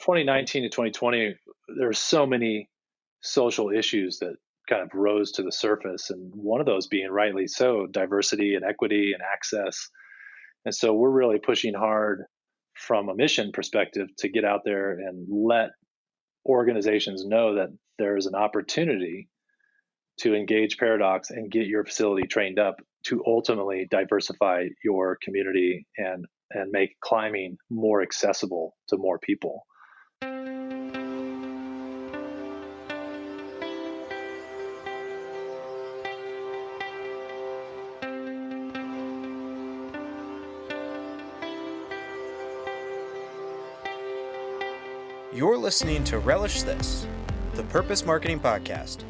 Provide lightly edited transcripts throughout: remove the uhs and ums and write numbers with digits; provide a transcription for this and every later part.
2019 to 2020, there were so many social issues that kind of rose to the surface, and one of those being rightly so diversity and equity and access. And so we're really pushing hard from a mission perspective to get out there and let organizations know that there is an opportunity to engage Paradox and get your facility trained up to ultimately diversify your community and make climbing more accessible to more people. You're listening to Relish This, the Purpose Marketing Podcast.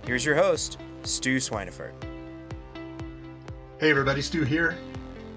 Here's your host, Stu Swineford. Hey everybody, Stu here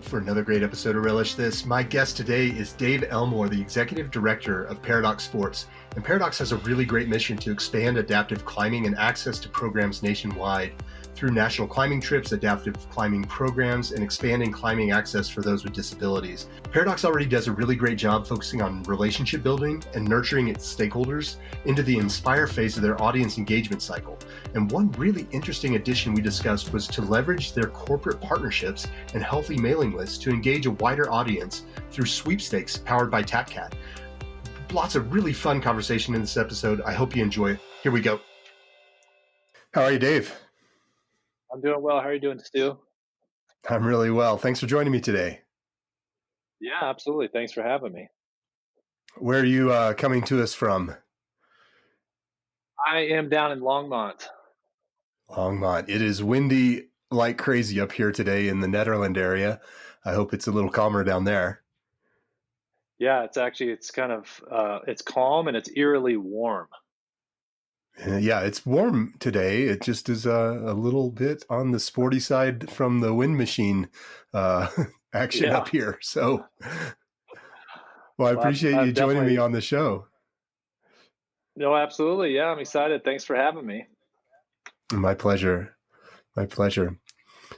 for another great episode of Relish This. My guest today is Dave Elmore, the Executive Director of Paradox Sports. And Paradox has a really great mission to expand adaptive climbing and access to programs nationwide through national climbing trips, adaptive climbing programs, and expanding climbing access for those with disabilities. Paradox already does a really great job focusing on relationship building and nurturing its stakeholders into the inspire phase of their audience engagement cycle. And one really interesting addition we discussed was to leverage their corporate partnerships and healthy mailing lists to engage a wider audience through sweepstakes powered by TapCat. Lots of really fun conversation in this episode. I hope you enjoy it. Here we go. How are you, Dave? I'm doing well. How are you doing, Stu? I'm really well. Thanks for joining me today. Yeah, absolutely. Thanks for having me. Where are you coming to us from? I am down in Longmont. Longmont. It is windy like crazy up here today in the Netherlands area. I hope it's a little calmer down there. Yeah, it's kind of, it's calm and it's eerily warm. Yeah, it's warm today. It just is a little bit on the sporty side from the wind machine action up here. So, well, I appreciate you joining me on the show. No, absolutely. Yeah, I'm excited. Thanks for having me. My pleasure. My pleasure.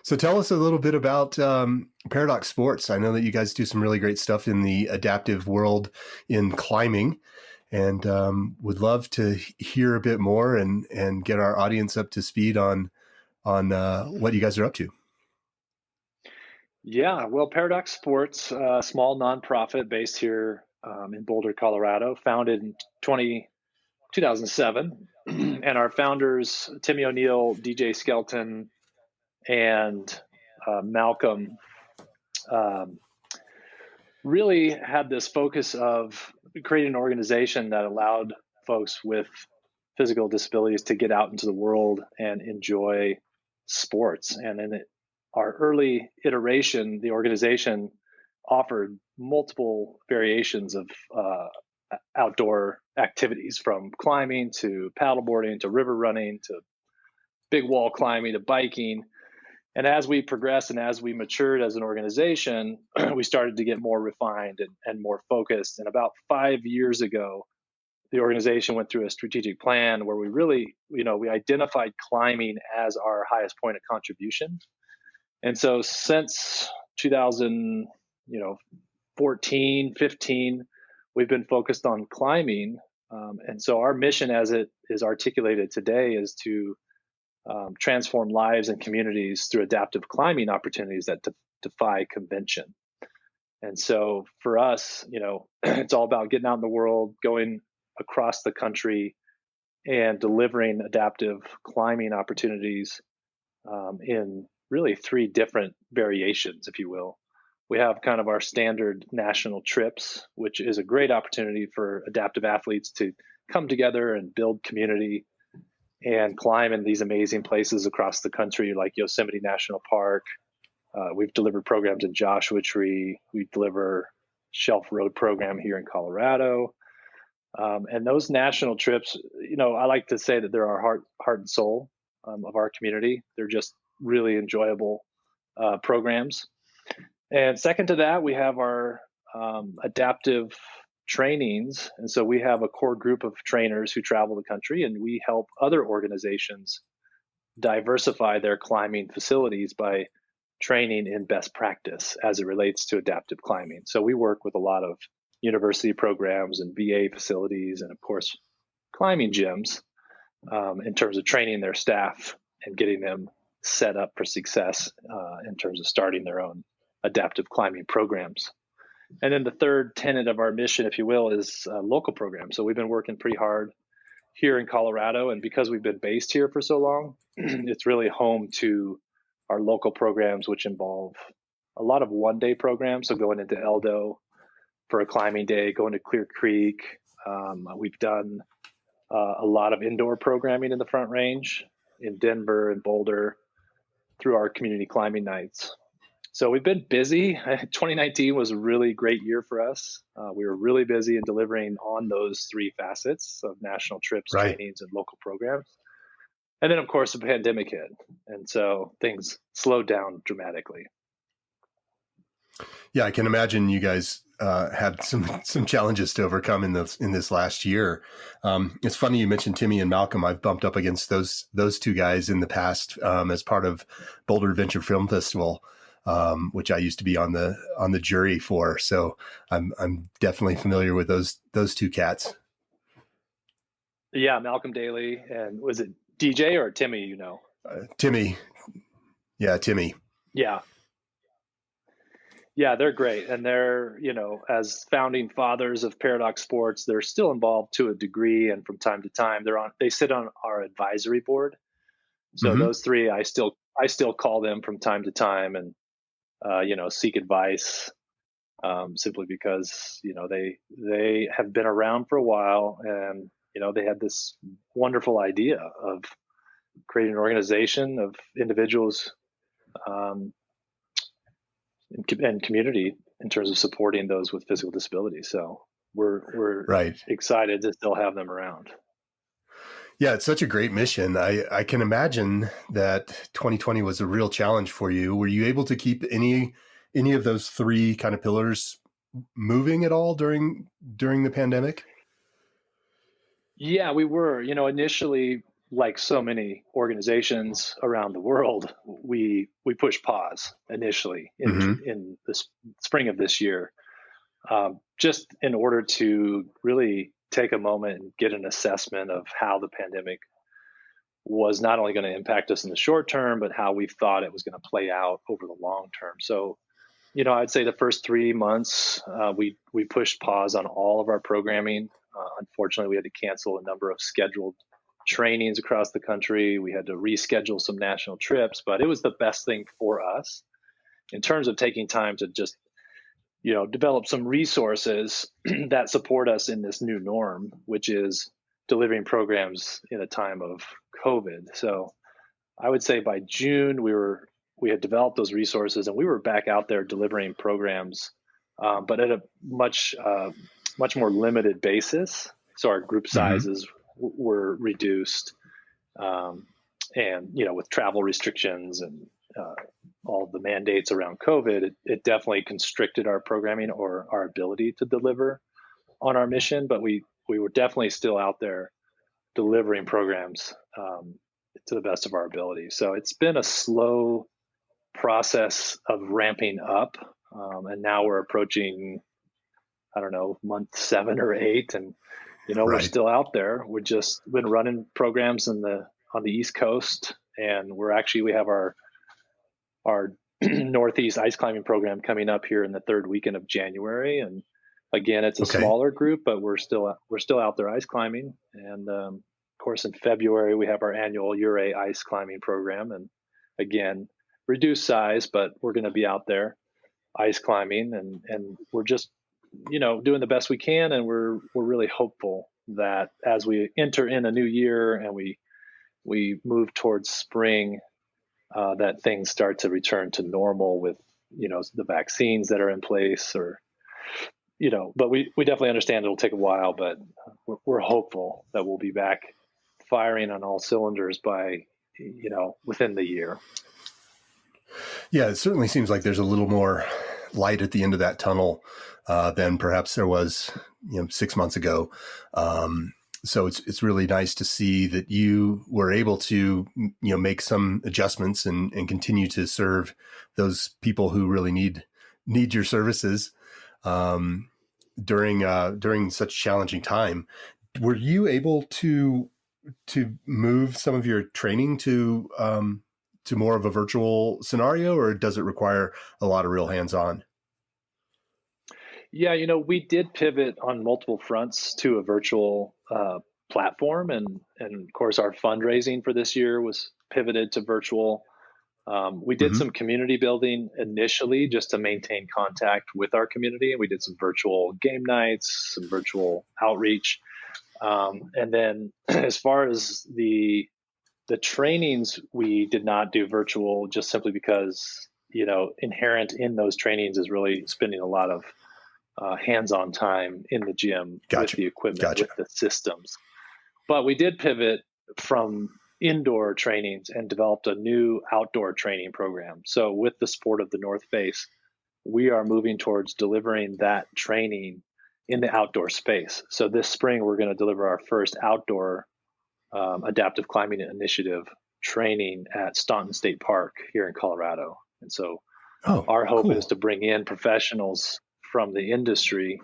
So tell us a little bit about Paradox Sports. I know that you guys do some really great stuff in the adaptive world in climbing, and would love to hear a bit more and get our audience up to speed on what you guys are up to. Yeah, well, Paradox Sports, a small nonprofit based here in Boulder, Colorado, founded in 2007. And our founders, Timmy O'Neill, DJ Skelton, and Malcolm, really had this focus of creating an organization that allowed folks with physical disabilities to get out into the world and enjoy sports. And in our early iteration, the organization offered multiple variations of outdoor activities, from climbing to paddleboarding to river running to big wall climbing to biking. And as we progressed and as we matured as an organization, we started to get more refined and more focused. And about 5 years ago, the organization went through a strategic plan where we really, we identified climbing as our highest point of contribution. And so since 2014, 15, we've been focused on climbing. And so our mission, as it is articulated today, is to transform lives and communities through adaptive climbing opportunities that defy convention. And so for us, it's all about getting out in the world, going across the country, and delivering adaptive climbing opportunities in really 3 different variations, if you will. We have kind of our standard national trips, which is a great opportunity for adaptive athletes to come together and build community and climb in these amazing places across the country, like Yosemite National Park. We've delivered programs in Joshua Tree. We deliver Shelf Road program here in Colorado. And those national trips, I like to say that they're our heart and soul of our community. They're just really enjoyable programs. And second to that, we have our adaptive trainings. And so we have a core group of trainers who travel the country, and we help other organizations diversify their climbing facilities by training in best practice as it relates to adaptive climbing. So we work with a lot of university programs and VA facilities, and of course, climbing gyms in terms of training their staff and getting them set up for success in terms of starting their own adaptive climbing programs. And then the third tenet of our mission, if you will, is local programs. So we've been working pretty hard here in Colorado, and because we've been based here for so long, it's really home to our local programs, which involve a lot of one-day programs. So going into Eldo for a climbing day, going to Clear Creek. We've done a lot of indoor programming in the Front Range, in Denver and Boulder, through our community climbing nights. So we've been busy. 2019 was a really great year for us. We were really busy in delivering on those three facets of national trips, Right. trainings, and local programs. And then, of course, the pandemic hit. And so things slowed down dramatically. Yeah, I can imagine you guys had some challenges to overcome in this last year. It's funny you mentioned Timmy and Malcolm. I've bumped up against those two guys in the past as part of Boulder Adventure Film Festival, which I used to be on the jury for. So I'm definitely familiar with those two cats. Yeah, Malcolm Daly, and was it DJ or Timmy? Timmy. Yeah, Timmy. Yeah, they're great. And they're, as founding fathers of Paradox Sports, they're still involved to a degree. And from time to time, they sit on our advisory board. So those three, I still call them from time to time and, seek advice, simply because, they have been around for a while, and, they had this wonderful idea of creating an organization of individuals, and community in terms of supporting those with physical disabilities. So we're right. excited to still have them around. Yeah, it's such a great mission. I can imagine that 2020 was a real challenge for you. Were you able to keep any of those three kind of pillars moving at all during the pandemic? Yeah, we were. Initially, like so many organizations around the world, we pushed pause initially in the spring of this year, just in order to really take a moment and get an assessment of how the pandemic was not only going to impact us in the short term, but how we thought it was going to play out over the long term. So, I'd say the first 3 months, we pushed pause on all of our programming. Unfortunately, we had to cancel a number of scheduled trainings across the country. We had to reschedule some national trips, but it was the best thing for us in terms of taking time to just, develop some resources that support us in this new norm, which is delivering programs in a time of COVID. So I would say by June, we had developed those resources, and we were back out there delivering programs, but at a much more limited basis. So our group sizes were reduced, and with travel restrictions and all of the mandates around COVID, it definitely constricted our programming or our ability to deliver on our mission. But we were definitely still out there delivering programs to the best of our ability. So it's been a slow process of ramping up, and now we're approaching, I don't know, month 7 or 8, and we're still out there. We've just been running programs on the East Coast, and we have our Northeast ice climbing program coming up here in the third weekend of January. And again, it's a smaller group, but we're still out there ice climbing. And of course, in February we have our annual Ouray ice climbing program, and again, reduced size, but we're going to be out there ice climbing, and we're just doing the best we can, and we're really hopeful that as we enter in a new year and we move towards spring, that things start to return to normal with the vaccines that are in place, or but we definitely understand it'll take a while, but we're hopeful that we'll be back firing on all cylinders by within the year. Yeah, it certainly seems like there's a little more light at the end of that tunnel than perhaps there was 6 months ago. So it's really nice to see that you were able to make some adjustments and continue to serve those people who really need your services. during such a challenging time. Were you able to move some of your training to more of a virtual scenario, or does it require a lot of real hands-on? Yeah, we did pivot on multiple fronts to a virtual platform, and of course our fundraising for this year was pivoted to virtual. We did Mm-hmm. some community building initially just to maintain contact with our community, and we did some virtual game nights, some virtual outreach, and then as far as the trainings, we did not do virtual just simply because inherent in those trainings is really spending a lot of hands-on time in the gym with Gotcha. the equipment, Gotcha. with the systems. But we did pivot from indoor trainings and developed a new outdoor training program. So with the support of the North Face, we are moving towards delivering that training in the outdoor space. So this spring, we're going to deliver our first outdoor adaptive climbing initiative training at Staunton State Park here in Colorado. And so our hope cool. is to bring in professionals from the industry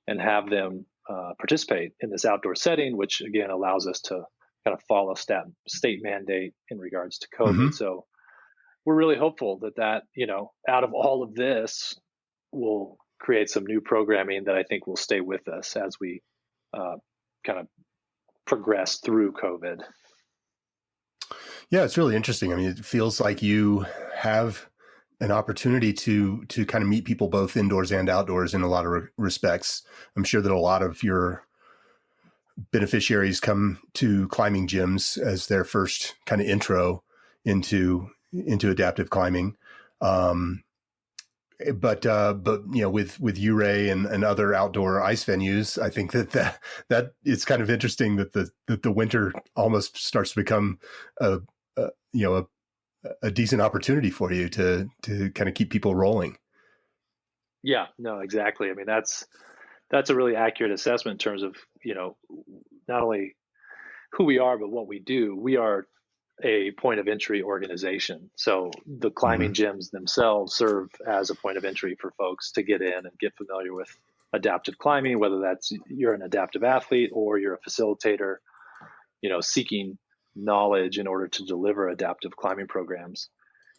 and have them participate in this outdoor setting, which again allows us to kind of follow state mandate in regards to COVID. Mm-hmm. So we're really hopeful that out of all of this, we'll create some new programming that I think will stay with us as we kind of progress through COVID. Yeah, it's really interesting. I mean, it feels like you have an opportunity to kind of meet people both indoors and outdoors in a lot of respects. I'm sure that a lot of your beneficiaries come to climbing gyms as their first kind of intro into adaptive climbing. But with Uray and other outdoor ice venues, I think that it's kind of interesting that the winter almost starts to become a decent opportunity for you to kind of keep people rolling. Yeah, no, exactly. I mean, that's a really accurate assessment in terms of, not only who we are, but what we do. We are a point of entry organization. So the climbing gyms themselves serve as a point of entry for folks to get in and get familiar with adaptive climbing, whether that's you're an adaptive athlete or you're a facilitator, seeking knowledge in order to deliver adaptive climbing programs.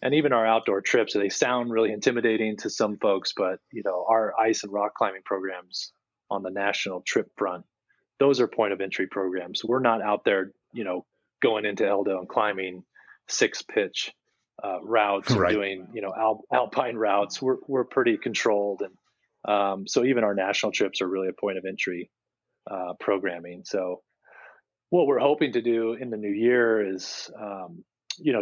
And even our outdoor trips, they sound really intimidating to some folks, but our ice and rock climbing programs on the national trip front, those are point of entry programs. We're not out there, going into Eldo and climbing 6-pitch routes or Right. doing, alpine routes. We're pretty controlled, and so even our national trips are really a point of entry programming. So what we're hoping to do in the new year is,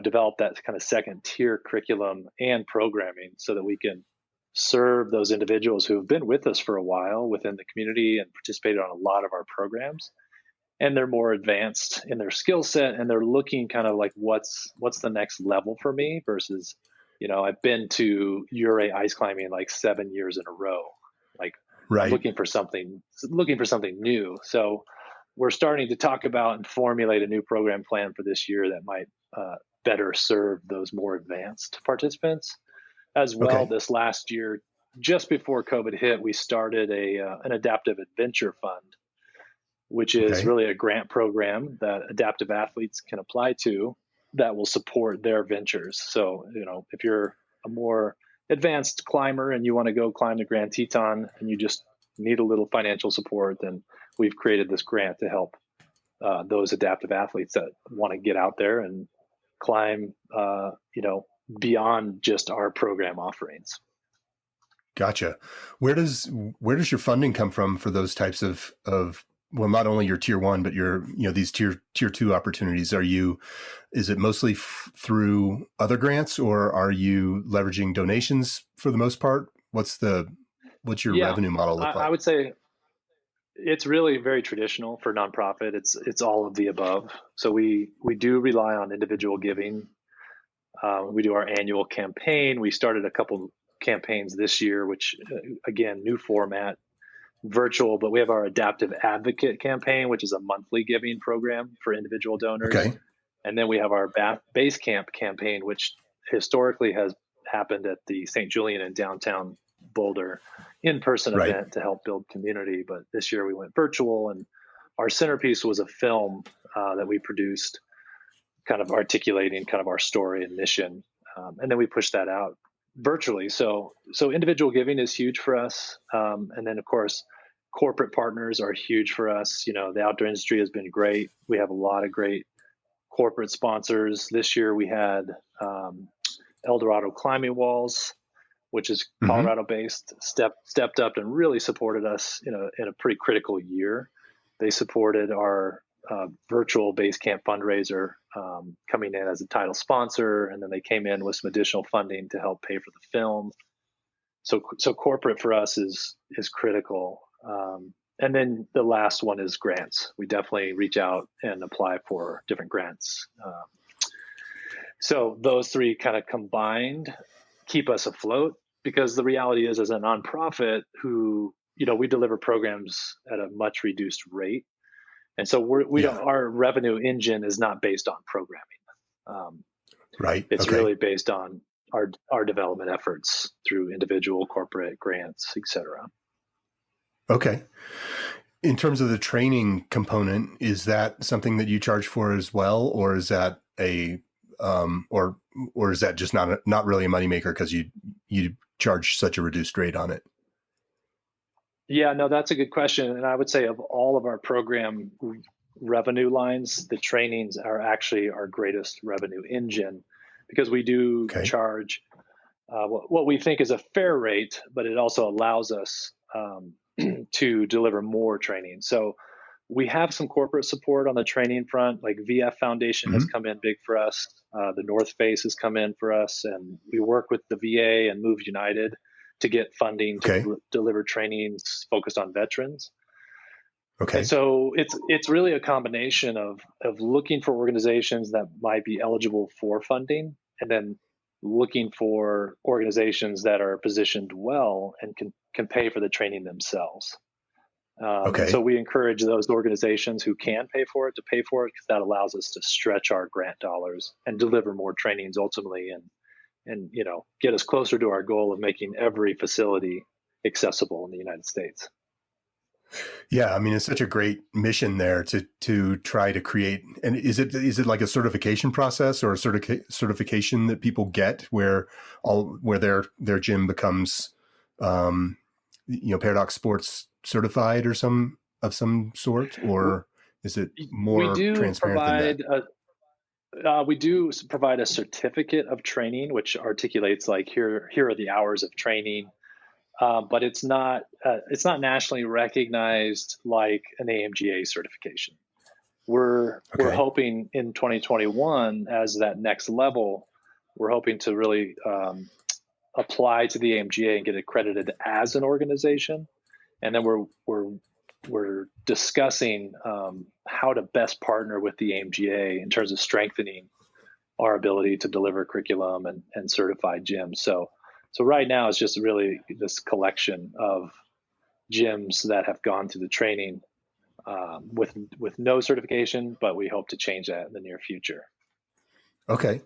develop that kind of second tier curriculum and programming so that we can serve those individuals who have been with us for a while within the community and participated on a lot of our programs. And they're more advanced in their skill set, and they're looking kind of like what's the next level for me versus, I've been to Uray ice climbing like 7 years in a row, like Right. looking for something new. So we're starting to talk about and formulate a new program plan for this year that might better serve those more advanced participants as well. Okay. This last year, just before COVID hit, we started an adaptive adventure fund, which is really a grant program that adaptive athletes can apply to that will support their ventures. So, if you're a more advanced climber and you want to go climb the Grand Teton and you just need a little financial support, then we've created this grant to help those adaptive athletes that want to get out there and climb, beyond just our program offerings. Gotcha. Where does your funding come from for those types of well, not only your tier one, but your these tier two opportunities? Is it mostly through other grants, or are you leveraging donations for the most part? What's your revenue model look like? I would say it's really very traditional for nonprofit. It's all of the above. So we do rely on individual giving. We do our annual campaign. We started a couple campaigns this year, which again, new format, virtual, but we have our Adaptive Advocate campaign, which is a monthly giving program for individual donors. Okay. And then we have our Base Camp campaign, which historically has happened at the St. Julian in downtown Boulder in-person Right. event to help build community. But this year we went virtual, and our centerpiece was a film that we produced, kind of articulating kind of our story and mission. And then we pushed that out virtually. So individual giving is huge for us. And then of course, corporate partners are huge for us. The outdoor industry has been great. We have a lot of great corporate sponsors. This year we had Eldorado Climbing Walls, which is Colorado based, stepped up and really supported us in a pretty critical year. They supported our virtual base camp fundraiser, coming in as a title sponsor, and then they came in with some additional funding to help pay for the film. So corporate for us is critical. And then the last one is grants. We definitely reach out and apply for different grants. So those three kind of combined keep us afloat, because the reality is, as a nonprofit who, we deliver programs at a much reduced rate. And so we don't, our revenue engine is not based on programming. Right. It's really based on our development efforts through individual, corporate grants, et cetera. Okay. In terms of the training component, is that something that you charge for as well, or is that or is that just not really a moneymaker because you charge such a reduced rate on it? Yeah, no, that's a good question. And I would say of all of our program revenue lines, the trainings are actually our greatest revenue engine, because we do charge what we think is a fair rate, but it also allows us to deliver more training. So we have some corporate support on the training front, like VF Foundation has come in big for us. The North Face has come in for us, and we work with the VA and Move United to get funding to deliver trainings focused on veterans. Okay. And so it's really a combination of looking for organizations that might be eligible for funding, and then looking for organizations that are positioned well and can pay for the training themselves. And so we encourage those organizations who can pay for it to pay for it, because that allows us to stretch our grant dollars and deliver more trainings ultimately, and get us closer to our goal of making every facility accessible in the United States. Yeah, I mean, it's such a great mission there to try to create. And is it like a certification process or a certification that people get where their gym becomes, Paradox Sports certified or some sort, or is it more transparent than that? We do provide a certificate of training, which articulates like here are the hours of training, but it's not nationally recognized like an AMGA certification. We're hoping in 2021, as that next level, we're hoping to really apply to the AMGA and get accredited as an organization, and then we're discussing how to best partner with the AMGA in terms of strengthening our ability to deliver curriculum and certified gyms. So right now it's just really this collection of gyms that have gone through the training with no certification, but we hope to change that in the near future. Okay.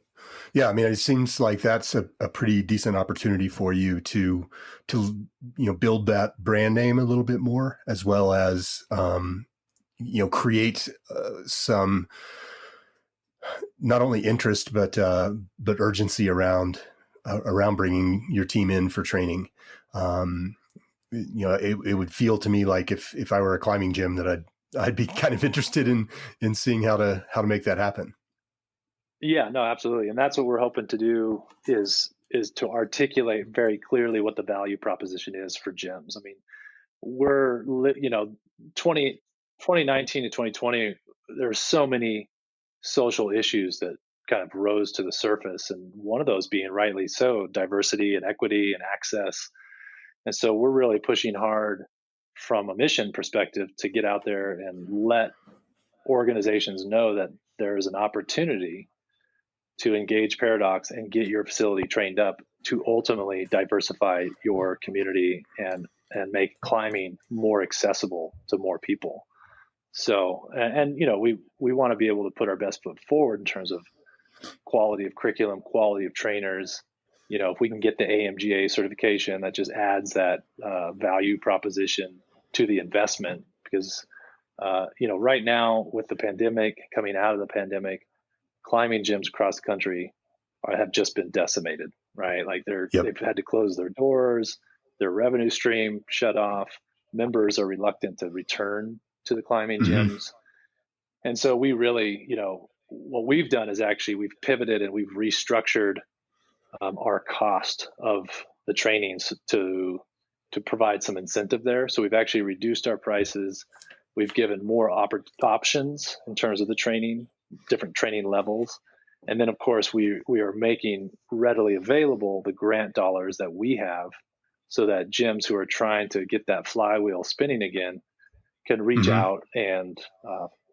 Yeah. I mean, it seems like that's a pretty decent opportunity for you to build that brand name a little bit more, as well as, create some, not only interest, but urgency around bringing your team in for training. It would feel to me like if I were a climbing gym that I'd be kind of interested in seeing how to make that happen. Yeah, no, absolutely. And that's what we're hoping to do is to articulate very clearly what the value proposition is for gyms. I mean, 2019 to 2020, there's so many social issues that kind of rose to the surface. And one of those being, rightly so, diversity and equity and access. And so we're really pushing hard from a mission perspective to get out there and let organizations know that there is an opportunity to engage Paradox and get your facility trained up to ultimately diversify your community and make climbing more accessible to more people. So, we want to be able to put our best foot forward in terms of quality of curriculum, quality of trainers, if we can get the AMGA certification, that just adds that value proposition to the investment. Because right now with the pandemic, coming out of the pandemic, climbing gyms across the country have just been decimated, right? Like Yep. they've had to close their doors, their revenue stream shut off. Members are reluctant to return to the climbing gyms. And so we really, what we've done is actually we've pivoted and we've restructured our cost of the trainings to provide some incentive there. So we've actually reduced our prices. We've given more options in terms of the training, different training levels. And then, of course, we are making readily available the grant dollars that we have so that gyms who are trying to get that flywheel spinning again can reach out and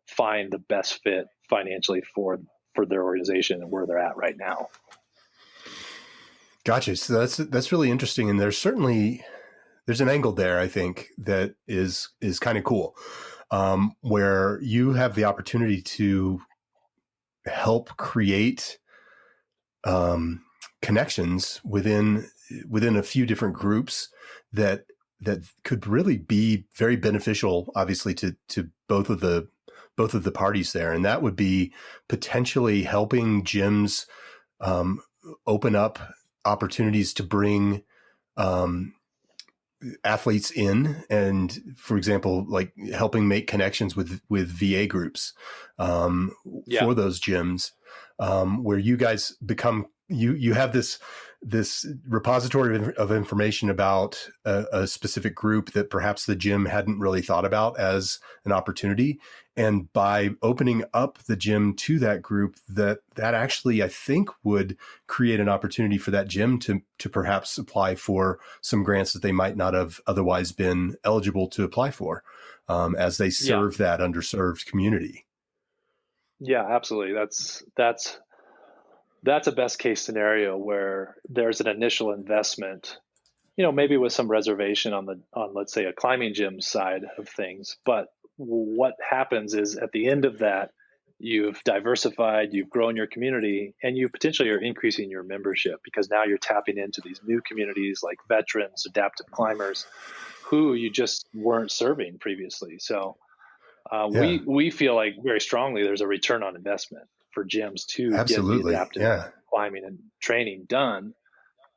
find the best fit financially for their organization and where they're at right now. Gotcha. So that's really interesting. And there's an angle there, I think, that is kind of cool, where you have the opportunity to help create connections within a few different groups that could really be very beneficial, obviously, to both of the parties there. And that would be potentially helping gyms open up opportunities to bring athletes in, and for example, like helping make connections with VA groups for those gyms, where you guys become you have this repository of information about a specific group that perhaps the gym hadn't really thought about as an opportunity. And by opening up the gym to that group, that actually, I think, would create an opportunity for that gym to perhaps apply for some grants that they might not have otherwise been eligible to apply for, as they serve that underserved community. Yeah, absolutely. That's a best case scenario where there's an initial investment, maybe with some reservation on let's say a climbing gym side of things. But what happens is at the end of that, you've diversified, you've grown your community, and you potentially are increasing your membership because now you're tapping into these new communities like veterans, adaptive climbers, who you just weren't serving previously. So we feel like very strongly there's a return on investment for gyms to get the adaptive climbing and training done.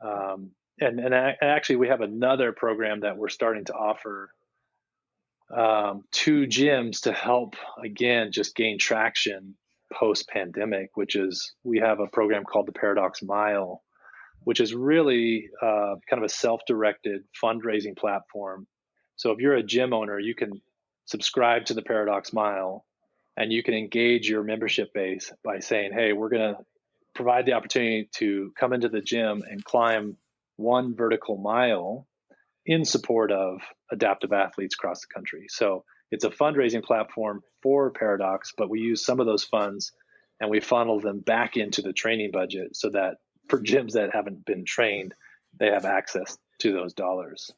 And actually, we have another program that we're starting to offer to gyms to help, again, just gain traction post-pandemic, which is we have a program called the Paradox Mile, which is really kind of a self-directed fundraising platform. So if you're a gym owner, you can subscribe to the Paradox Mile, and you can engage your membership base by saying, hey, we're going to provide the opportunity to come into the gym and climb 1 vertical mile in support of adaptive athletes across the country. So it's a fundraising platform for Paradox, but we use some of those funds and we funnel them back into the training budget so that for gyms that haven't been trained, they have access to those dollars.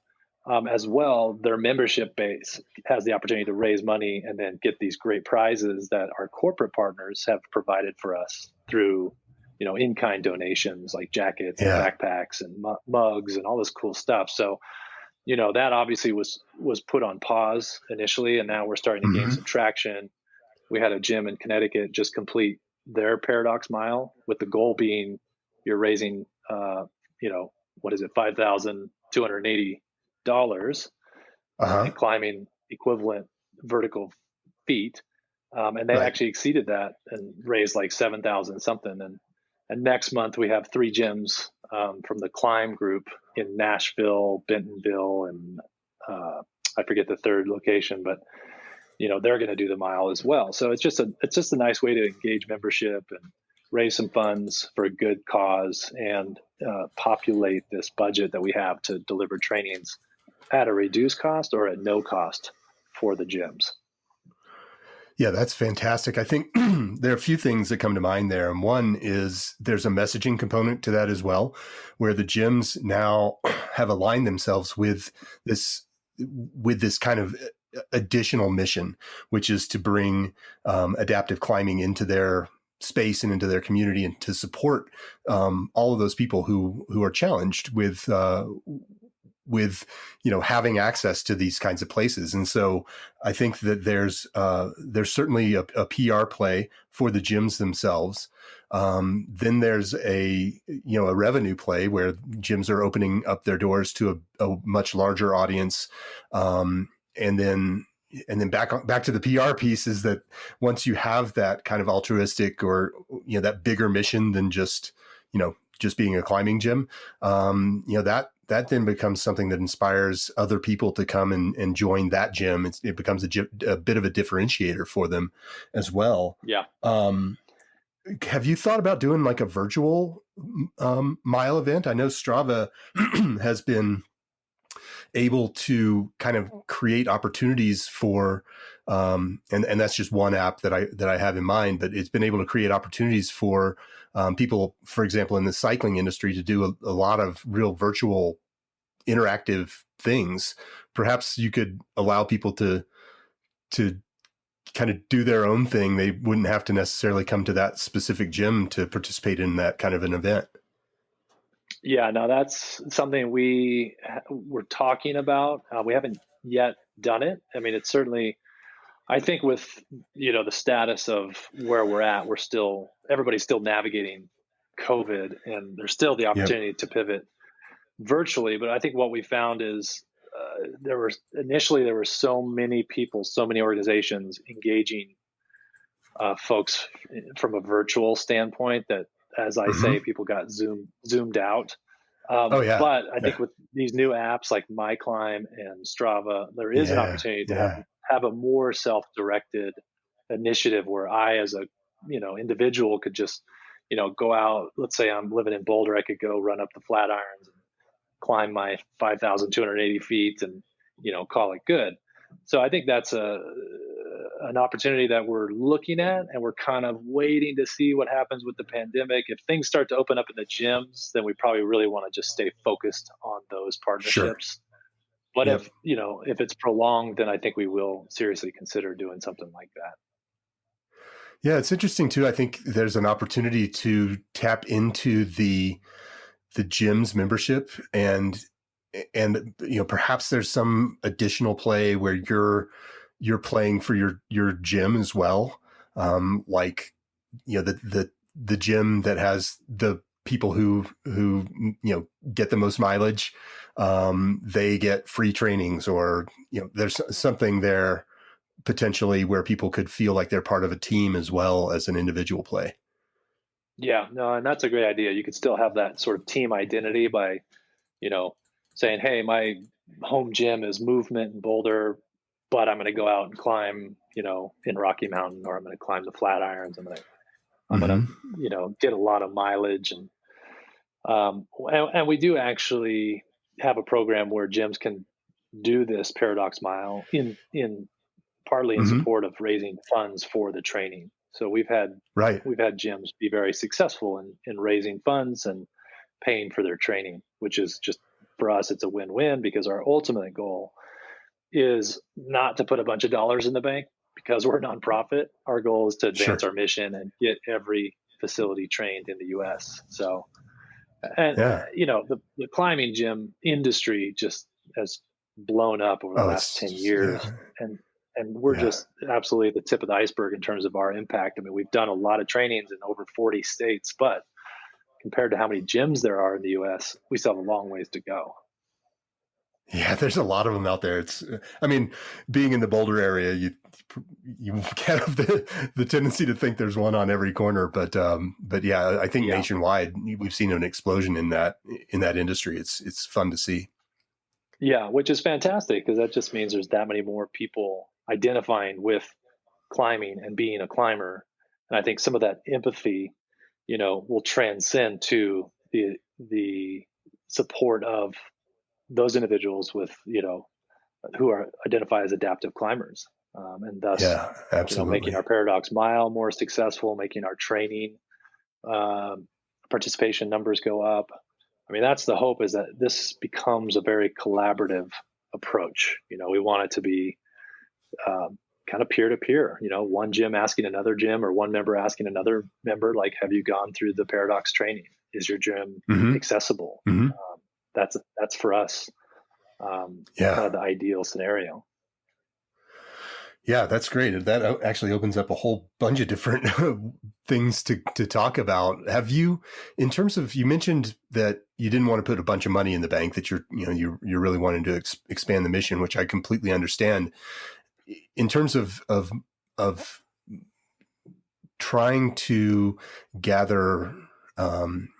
As well, their membership base has the opportunity to raise money and then get these great prizes that our corporate partners have provided for us through, in-kind donations like jackets and backpacks and mugs and all this cool stuff. So, that obviously was put on pause initially, and now we're starting to gain some traction. We had a gym in Connecticut just complete their Paradox Mile with the goal being you're raising, $5,280 and climbing equivalent vertical feet. And they actually exceeded that and raised like 7,000 something. And next month we have 3 gyms from the Climb group in Nashville, Bentonville, and I forget the third location, but they're going to do the mile as well. So it's just a nice way to engage membership and raise some funds for a good cause and populate this budget that we have to deliver trainings at a reduced cost or at no cost for the gyms. Yeah, that's fantastic. I think there are a few things that come to mind there. And one is there's a messaging component to that as well, where the gyms now have aligned themselves with this kind of additional mission, which is to bring adaptive climbing into their space and into their community, and to support all of those people who are challenged with having access to these kinds of places. And so I think that there's certainly a PR play for the gyms themselves. Then there's a revenue play where gyms are opening up their doors to a much larger audience. And then back to the PR piece is that once you have that kind of altruistic or, that bigger mission than just being a climbing gym, that then becomes something that inspires other people to come and join that gym. It becomes a bit of a differentiator for them as well. Yeah. Have you thought about doing like a virtual mile event? I know Strava has been able to kind of create opportunities for, and that's just one app that I have in mind, but it's been able to create opportunities for people, for example, in the cycling industry, to do a lot of real virtual interactive things. Perhaps you could allow people to kind of do their own thing. They wouldn't have to necessarily come to that specific gym to participate in that kind of an event. Yeah, no, that's something we're talking about. We haven't yet done it. I mean, it's certainly, I think with, the status of where we're at, everybody's still navigating COVID, and there's still the opportunity to pivot virtually. But I think what we found is there were so many people, so many organizations engaging folks from a virtual standpoint that, as I say, people got zoomed out. But I think with these new apps like MyClimb and Strava, there is an opportunity to have a more self-directed initiative where I, as a individual, could just go out. Let's say I'm living in Boulder, I could go run up the Flatirons and climb my 5,280 feet and call it good. So I think that's an opportunity that we're looking at, and we're kind of waiting to see what happens with the pandemic. If things start to open up in the gyms, then we probably really want to just stay focused on those partnerships. Sure. But if it's prolonged, then I think we will seriously consider doing something like that. Yeah, it's interesting too. I think there's an opportunity to tap into the gym's membership, and perhaps there's some additional play where you're playing for your gym as well. Like, the gym that has the people who get the most mileage, they get free trainings, or, there's something there potentially where people could feel like they're part of a team as well as an individual play. Yeah, no, and that's a great idea. You could still have that sort of team identity by, saying, hey, my home gym is Movement in Boulder, but I'm going to go out and climb, in Rocky Mountain, or I'm going to climb the Flatirons. I'm going to get a lot of mileage. And we do actually have a program where gyms can do this Paradox Mile partly in support of raising funds for the training. So we've had gyms be very successful in raising funds and paying for their training, which is just, for us, it's a win-win, because our ultimate goal is not to put a bunch of dollars in the bank because we're a nonprofit. Our goal is to advance our mission and get every facility trained in the U.S. So, the climbing gym industry just has blown up over the last 10 years. And we're just absolutely at the tip of the iceberg in terms of our impact. I mean, we've done a lot of trainings in over 40 states, but compared to how many gyms there are in the U.S., we still have a long ways to go. Yeah, there's a lot of them out there. Being in the Boulder area, you kind of the tendency to think there's one on every corner, but yeah, I think nationwide we've seen an explosion in that industry. It's fun to see. Yeah, which is fantastic, because that just means there's that many more people identifying with climbing and being a climber. And I think some of that empathy, will transcend to the support of those individuals with, who are identified as adaptive climbers. And thus, making our Paradox Mile more successful, making our training participation numbers go up. I mean, that's the hope, is that this becomes a very collaborative approach. We want it to be kind of peer to peer, one gym asking another gym or one member asking another member, like, have you gone through the Paradox training? Is your gym accessible? That's for us, kind of the ideal scenario. Yeah, that's great. That actually opens up a whole bunch of different things to talk about. Have you, in terms of, you mentioned that you didn't want to put a bunch of money in the bank, that you're really wanting to expand the mission, which I completely understand. In terms of trying to gather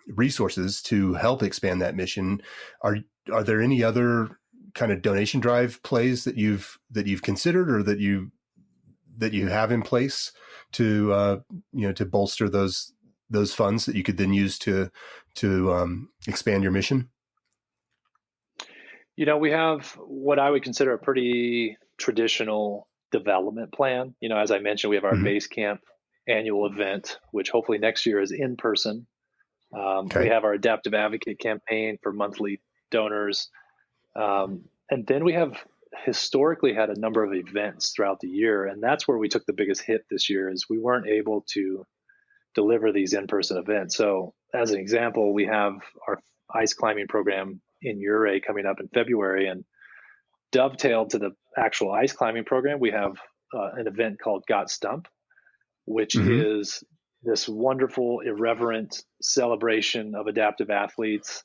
resources to help expand that mission, are there any other kind of donation drive plays that you've considered, or that you have in place to to bolster those funds that you could then use to expand your mission? We have what I would consider a pretty traditional development plan. As I mentioned, we have our base camp annual event, which hopefully next year is in person. We have our adaptive advocate campaign for monthly donors. And then we have historically had a number of events throughout the year. And that's where we took the biggest hit this year, is we weren't able to deliver these in-person events. So as an example, we have our ice climbing program in Ouray coming up in February, and dovetailed to the actual ice climbing program, we have an event called Got Stump, which is this wonderful, irreverent celebration of adaptive athletes.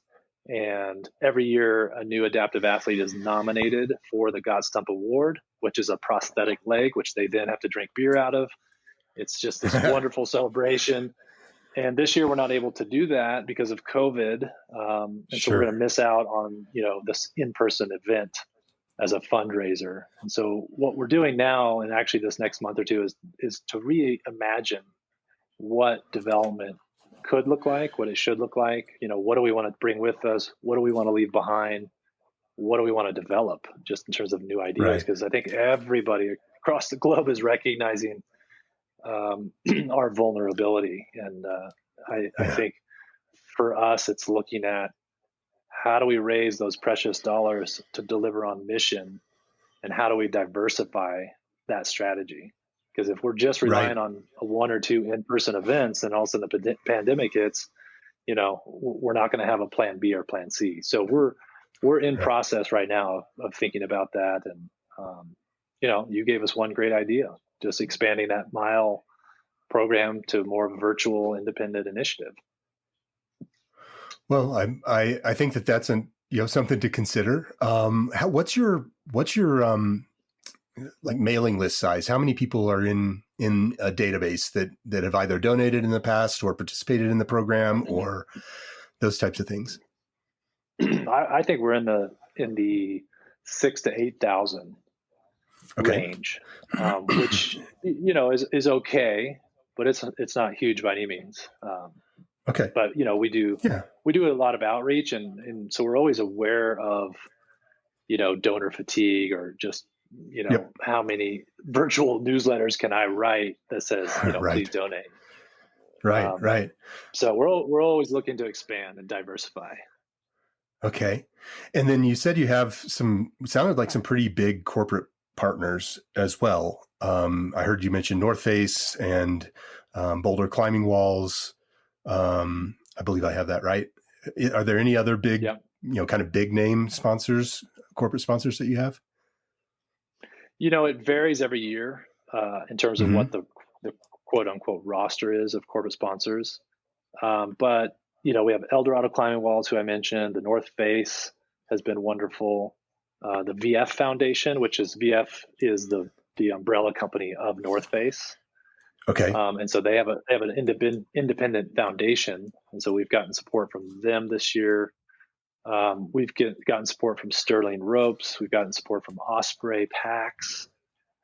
And every year, a new adaptive athlete is nominated for the Got Stump Award, which is a prosthetic leg, which they then have to drink beer out of. It's just this wonderful celebration. And this year, we're not able to do that because of COVID. So we're going to miss out on, this in-person event as a fundraiser. And so what we're doing now, and actually this next month or two, is to reimagine what development could look like, what it should look like. What do we want to bring with us? What do we want to leave behind? What do we want to develop, just in terms of new ideas? Because I think everybody across the globe is recognizing our vulnerability. And I think for us, it's looking at how do we raise those precious dollars to deliver on mission, and how do we diversify that strategy? Because if we're just relying on one or two in-person events, and all of a sudden the pandemic hits, we're not going to have a plan B or plan C. So we're in process right now of thinking about that. And, you gave us one great idea, just expanding that mile program to more of a virtual independent initiative. Well, I think that's something to consider. What's your like mailing list size? How many people are in a database that have either donated in the past or participated in the program, or those types of things? I think we're in the 6,000 to 8,000 range, which is okay, but it's not huge by any means. But we do a lot of outreach, and so we're always aware of donor fatigue, or just how many virtual newsletters can I write that says please donate. Right. So we're always looking to expand and diversify. Okay. And then you said you have sounded like some pretty big corporate partners as well. I heard you mention North Face and Boulder Climbing Walls. I believe I have that right. Are there any other big, kind of big name sponsors, corporate sponsors that you have? It varies every year in terms of what the quote unquote roster is of corporate sponsors. But we have Eldorado Climbing Walls, who I mentioned. The North Face has been wonderful. The VF Foundation, which is the umbrella company of North Face. Okay. And so they have an independent foundation, and so we've gotten support from them this year. We've gotten support from Sterling Ropes. We've gotten support from Osprey Packs.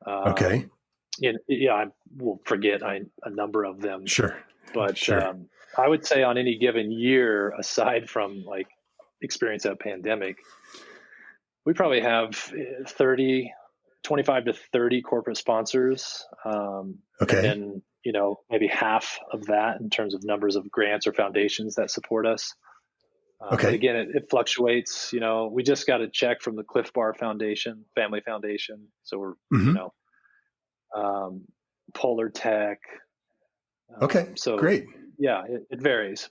I will forget a number of them. Sure. But I would say on any given year, aside from like experience of pandemic, we probably have 25 to 30 corporate sponsors. And then, maybe half of that in terms of numbers of grants or foundations that support us. But again, it fluctuates. We just got a check from the Cliff Bar Foundation, Family Foundation. So we're, Polar Tech. Okay, So great. yeah, it varies.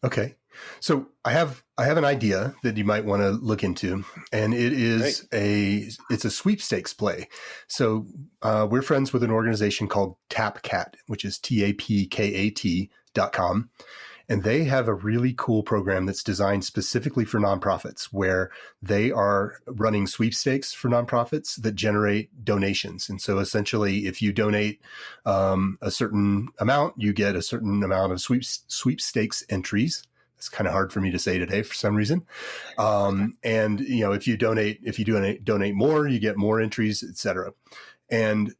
Okay. So I have an idea that you might want to look into, and it is it's a sweepstakes play. So we're friends with an organization called TapCat, which is TAPKAT.com. And they have a really cool program that's designed specifically for nonprofits, where they are running sweepstakes for nonprofits that generate donations. And so essentially, if you donate a certain amount, you get a certain amount of sweepstakes entries. It's kind of hard for me to say today for some reason. And if you donate more, you get more entries, et cetera. And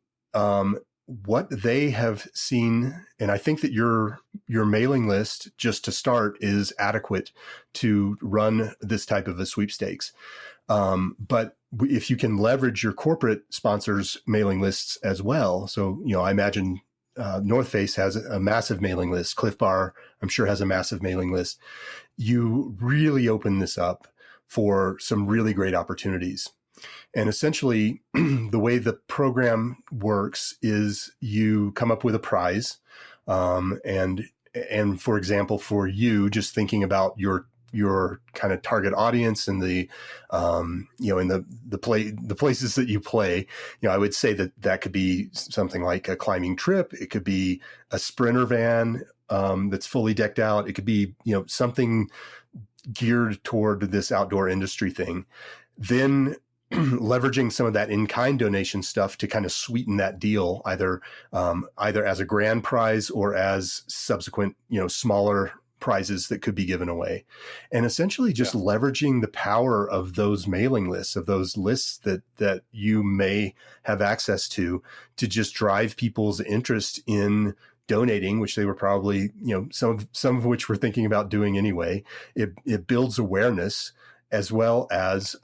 what they have seen, and I think that your mailing list, just to start, is adequate to run this type of a sweepstakes. But if you can leverage your corporate sponsors' mailing lists as well, so I imagine North Face has a massive mailing list. Cliff Bar, I'm sure, has a massive mailing list. You really open this up for some really great opportunities. And essentially, the way the program works is you come up with a prize, and for example, for you, just thinking about your kind of target audience and the in the places that you play, I would say that could be something like a climbing trip. It could be a sprinter van that's fully decked out. It could be something geared toward this outdoor industry thing. Then leveraging some of that in-kind donation stuff to kind of sweeten that deal, either as a grand prize or as subsequent, smaller prizes that could be given away. And essentially just leveraging the power of those mailing lists, of those lists that you may have access to just drive people's interest in donating, which they were probably, some of which we're thinking about doing anyway. It builds awareness, as well as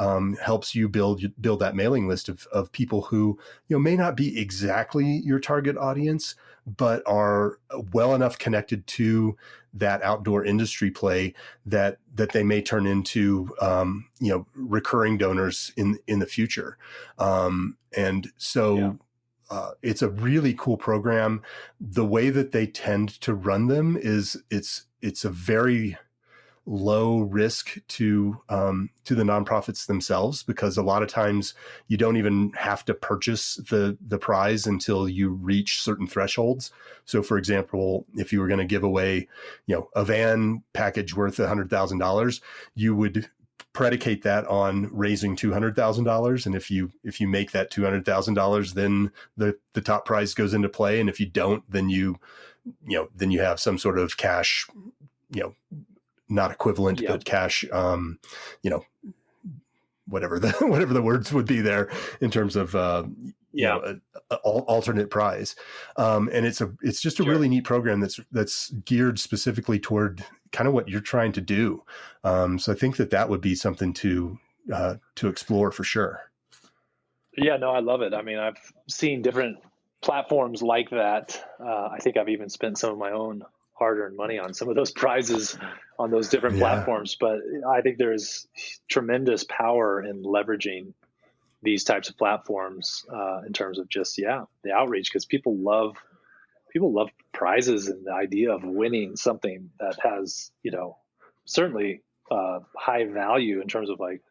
helps you build that mailing list of people who may not be exactly your target audience, but are well enough connected to that outdoor industry play that they may turn into recurring donors in the future. And so it's a really cool program. The way that they tend to run them is it's a very low risk to the nonprofits themselves, because a lot of times you don't even have to purchase the prize until you reach certain thresholds. So, for example, if you were going to give away, a van package worth $100,000, you would predicate that on raising $200,000. And if you make that $200,000, then the top prize goes into play. And if you don't, then you have some sort of cash, not equivalent, but cash, whatever the words would be there in terms of, alternate prize. And it's just a really neat program that's geared specifically toward kind of what you're trying to do. So I think that would be something to explore for sure. Yeah, no, I love it. I mean, I've seen different platforms like that. I think I've even spent some of my own hard-earned money on some of those prizes on those different platforms. But I think there's tremendous power in leveraging these types of platforms in terms of just, the outreach, because people love prizes and the idea of winning something that has, certainly high value in terms of like,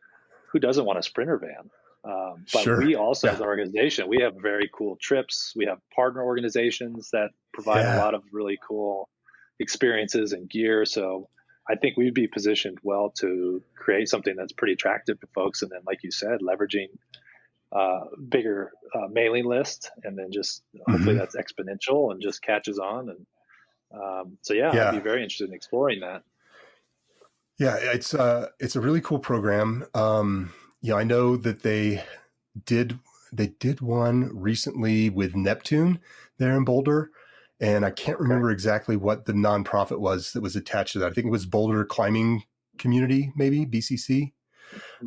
who doesn't want a sprinter van? But we also, as an organization, we have very cool trips. We have partner organizations that provide a lot of really cool experiences and gear. So I think we'd be positioned well to create something that's pretty attractive to folks. And then, like you said, leveraging bigger mailing list, and then just hopefully that's exponential and just catches on. And I'd be very interested in exploring that. Yeah, it's a really cool program. I know that they did one recently with Neptune there in Boulder. And I can't remember exactly what the nonprofit was that was attached to that. I think it was Boulder Climbing Community, maybe BCC.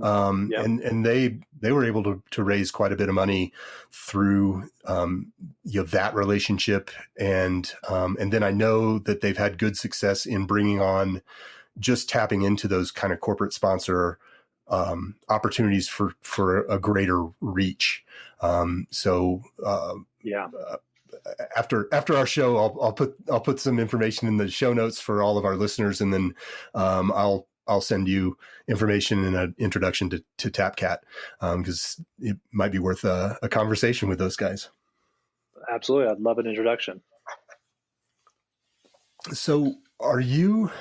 And they were able to raise quite a bit of money through that relationship. And then I know that they've had good success in bringing on, just tapping into those kind of corporate sponsor opportunities for a greater reach. Yeah. After our show, I'll put some information in the show notes for all of our listeners, and then I'll send you information and an introduction to TapCat, because it might be worth a conversation with those guys. Absolutely. I'd love an introduction. So are you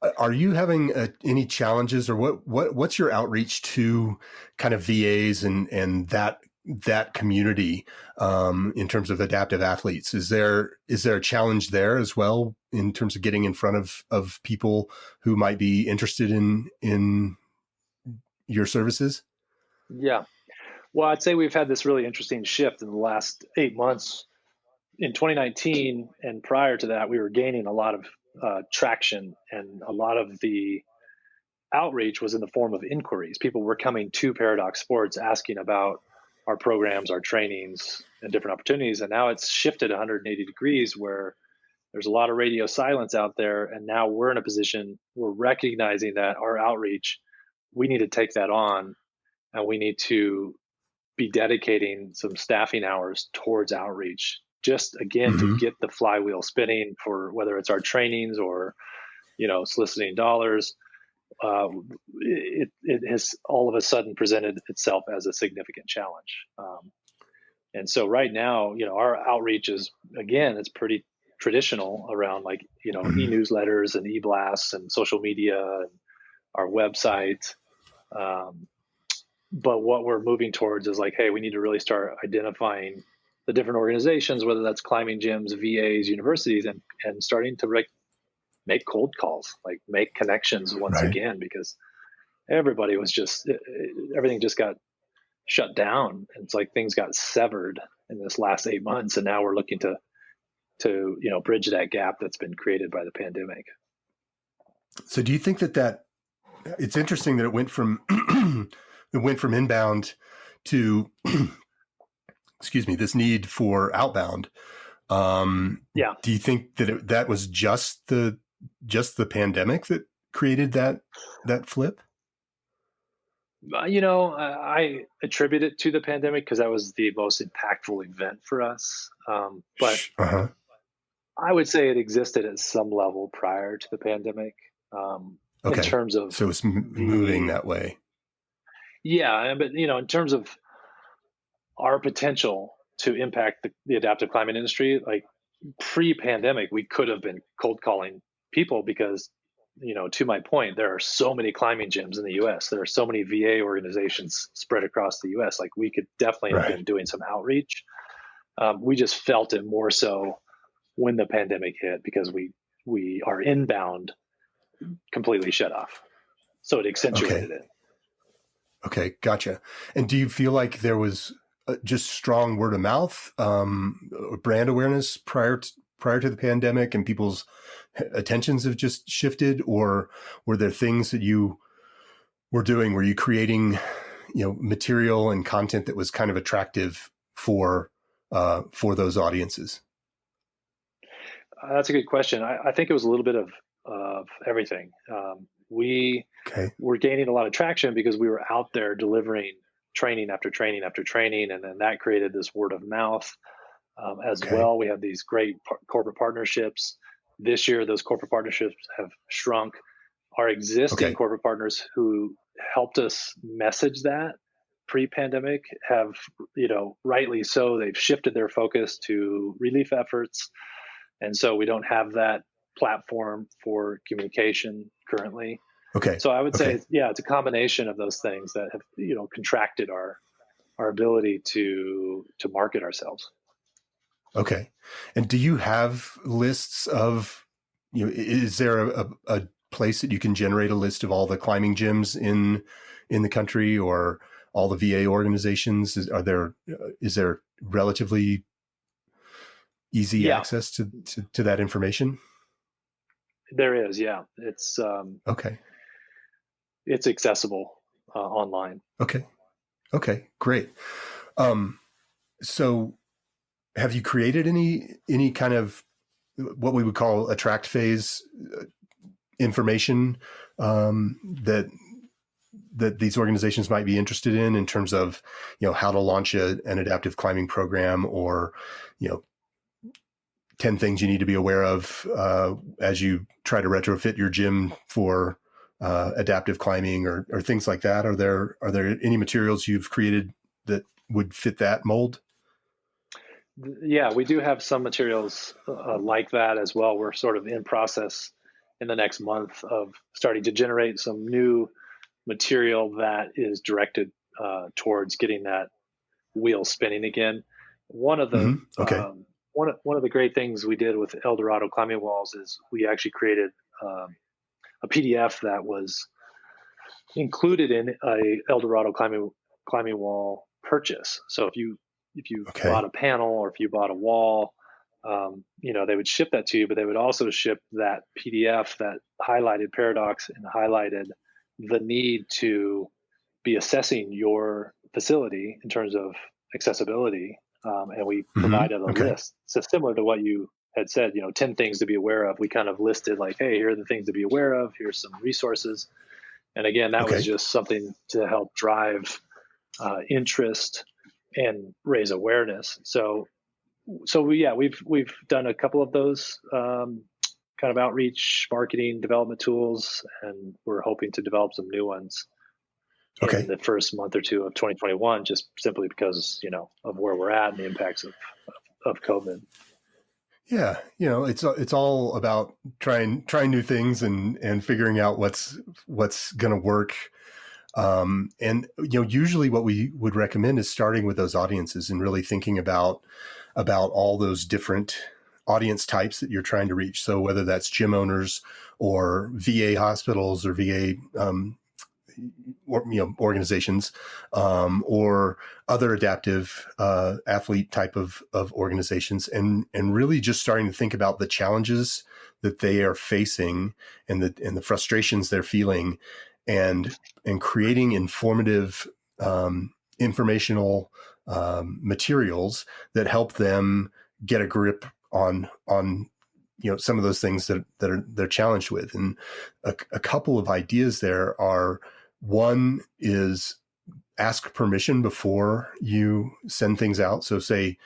having any challenges, or what's your outreach to kind of VAs and that community in terms of adaptive athletes? Is there a challenge there as well in terms of getting in front of people who might be interested in your services? Yeah. Well, I'd say we've had this really interesting shift in the last 8 months. In 2019 and prior to that, we were gaining a lot of traction, and a lot of the outreach was in the form of inquiries. People were coming to Paradox Sports asking about our programs, our trainings, and different opportunities. And now it's shifted 180 degrees, where there's a lot of radio silence out there. And now we're in a position, we're recognizing that our outreach, we need to take that on, and we need to be dedicating some staffing hours towards outreach, just again to get the flywheel spinning for whether it's our trainings or soliciting dollars. It has all of a sudden presented itself as a significant challenge, and so right now our outreach is, again, it's pretty traditional around e-newsletters and e-blasts and social media and our website. But what we're moving towards is hey, we need to really start identifying the different organizations, whether that's climbing gyms, VAs, universities, and starting to make cold calls, make connections once again, because everybody was everything just got shut down. And it's things got severed in this last 8 months. And now we're looking to bridge that gap that's been created by the pandemic. So do you think that it's interesting that it went from inbound to this need for outbound? Yeah. Do you think that that was just the pandemic that created that flip? I attribute it to the pandemic because that was the most impactful event for us. But I would say it existed at some level prior to the pandemic. In terms of, so it's moving that way. Yeah, but in terms of our potential to impact the adaptive climbing industry, pre-pandemic, we could have been cold calling people because, to my point, there are so many climbing gyms in the U.S. There are so many VA organizations spread across the U.S. We could definitely have been doing some outreach. We just felt it more so when the pandemic hit because we are inbound completely shut off. So it accentuated it. Okay, gotcha. And do you feel like there was just strong word of mouth, brand awareness prior to the pandemic, and people's attentions have just shifted, or were there things that you were doing? Were you creating, material and content that was kind of attractive for those audiences? That's a good question. I think it was a little bit of everything. We were gaining a lot of traction because we were out there delivering training after training after training, and then that created this word of mouth as well. We have these great corporate partnerships. This year, those corporate partnerships have shrunk. Our existing corporate partners who helped us message that pre-pandemic have, rightly so, they've shifted their focus to relief efforts. And so we don't have that platform for communication currently. So I would say, it's a combination of those things that have, contracted our ability to market ourselves. Okay. And do you have lists of, is there a place that you can generate a list of all the climbing gyms in the country, or all the VA organizations? Is there relatively easy access to that information? There is, yeah. It's it's accessible online. Okay, great. So have you created any kind of what we would call attract phase information that that these organizations might be interested in terms of, how to launch an adaptive climbing program, or, 10 things you need to be aware of as you try to retrofit your gym for adaptive climbing, or things like that? Are there any materials you've created that would fit that mold? Yeah, we do have some materials like that as well. We're sort of in process in the next month of starting to generate some new material that is directed towards getting that wheel spinning again. One of the Okay. one of the great things we did with Eldorado climbing walls is we actually created a PDF that was included in a Eldorado climbing wall purchase. So if you bought a panel, or if you bought a wall, they would ship that to you, but they would also ship that PDF that highlighted Paradox and highlighted the need to be assessing your facility in terms of accessibility. And we provided a list. So similar to what you had said, 10 things to be aware of. We kind of listed like, hey, here are the things to be aware of. Here's some resources. And again, that was just something to help drive interest and raise awareness. So we've done a couple of those kind of outreach, marketing, development tools, and we're hoping to develop some new ones in the first month or two of 2021, just simply because of where we're at and the impacts of COVID. Yeah, it's all about trying new things and figuring out what's going to work. And usually what we would recommend is starting with those audiences and really thinking about all those different audience types that you're trying to reach. So whether that's gym owners or VA hospitals or VA organizations, or other adaptive athlete type of organizations, and really just starting to think about the challenges that they are facing and the frustrations they're feeling, and creating informative informational materials that help them get a grip on some of those things that they're challenged with. And a couple of ideas there are: one is ask permission before you send things out. So say,